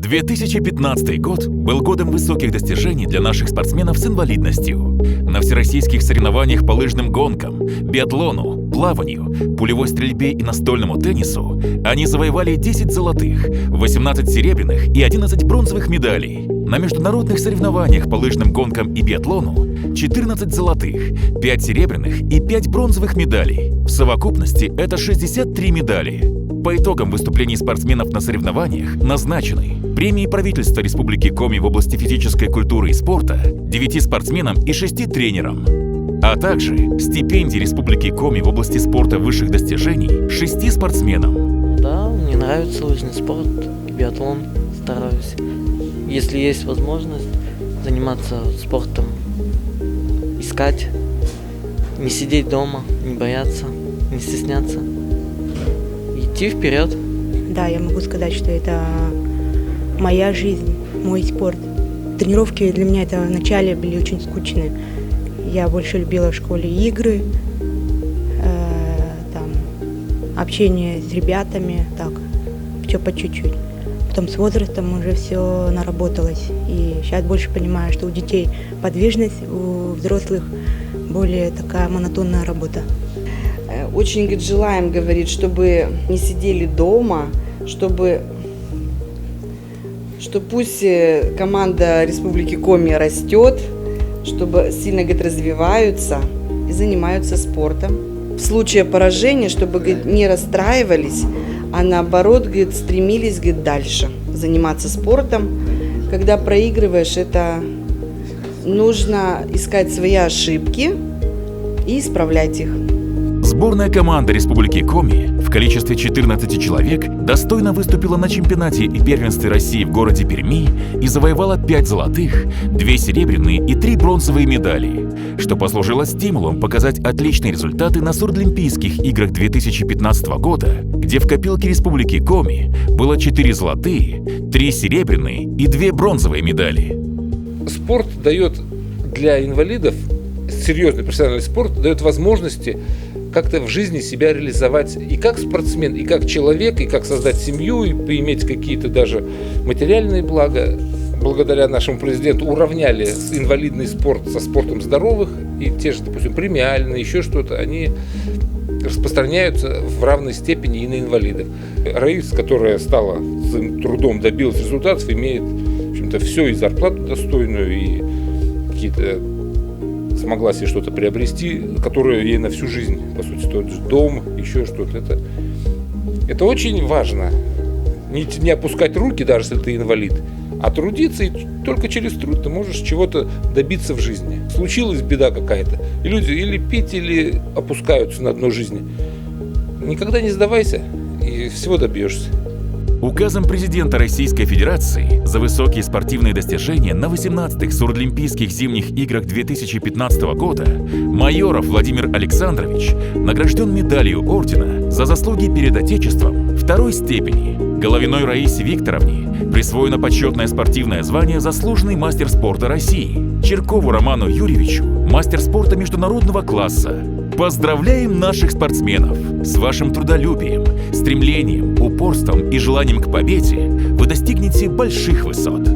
2015 год был годом высоких достижений для наших спортсменов с инвалидностью. На всероссийских соревнованиях по лыжным гонкам, биатлону, плаванию, пулевой стрельбе и настольному теннису они завоевали 10 золотых, 18 серебряных и 11 бронзовых медалей. На международных соревнованиях по лыжным гонкам и биатлону 14 золотых, 5 серебряных и 5 бронзовых медалей. В совокупности это 63 медали. По итогам выступлений спортсменов на соревнованиях назначены премии правительства Республики Коми в области физической культуры и спорта 9 спортсменам и 6 тренерам, а также стипендии Республики Коми в области спорта высших достижений 6 спортсменам. Да, мне нравится лыжный спорт, биатлон, стараюсь. Если есть возможность заниматься спортом, искать, не сидеть дома, не бояться, не стесняться, идти вперед. Да, я могу сказать, что это моя жизнь, мой спорт. Тренировки для меня это вначале были очень скучные. Я больше любила в школе игры, общение с ребятами, так, все по чуть-чуть. Потом с возрастом уже все наработалось. И сейчас больше понимаю, что у детей подвижность, у взрослых более такая монотонная работа. Очень, говорит, желаем, говорит, чтобы не сидели дома, что пусть команда Республики Коми растет, чтобы сильно, говорит, развиваются и занимаются спортом. В случае поражения, чтобы, говорит, не расстраивались, а наоборот, говорит, стремились, говорит, дальше заниматься спортом. Когда проигрываешь, это нужно искать свои ошибки и исправлять их. Сборная команда Республики Коми в количестве 14 человек достойно выступила на чемпионате и первенстве России в городе Перми и завоевала 5 золотых, 2 серебряные и 3 бронзовые медали, что послужило стимулом показать отличные результаты на Сурдлимпийских играх 2015 года, где в копилке Республики Коми было 4 золотые, 3 серебряные и 2 бронзовые медали. Спорт дает для инвалидов, серьезный профессиональный спорт, дает возможности как-то в жизни себя реализовать и как спортсмен, и как человек, и как создать семью, и поиметь какие-то даже материальные блага. Благодаря нашему президенту уравняли инвалидный спорт со спортом здоровых, и те же, допустим, премиальные, еще что-то, они распространяются в равной степени и на инвалидов. Раис, которая стала своим трудом, добилась результатов, имеет, в общем-то, все, и зарплату достойную, и какие-то смогла себе что-то приобрести, которое ей на всю жизнь, по сути, тот же дом, еще что-то. Это очень важно. Не опускать руки, даже если ты инвалид, а трудиться, и только через труд ты можешь чего-то добиться в жизни. Случилась беда какая-то, и люди или пить, или опускаются на дно жизни. Никогда не сдавайся, и всего добьешься. Указом президента Российской Федерации за высокие спортивные достижения на 18-х Сурдлимпийских зимних играх 2015 года Майоров Владимир Александрович награжден медалью ордена за заслуги перед Отечеством второй степени. Головиной Раисе Викторовне присвоено почетное спортивное звание «Заслуженный мастер спорта России», Черкову Роману Юрьевичу мастер спорта международного класса. Поздравляем наших спортсменов! С вашим трудолюбием, стремлением, упорством и желанием к победе вы достигнете больших высот.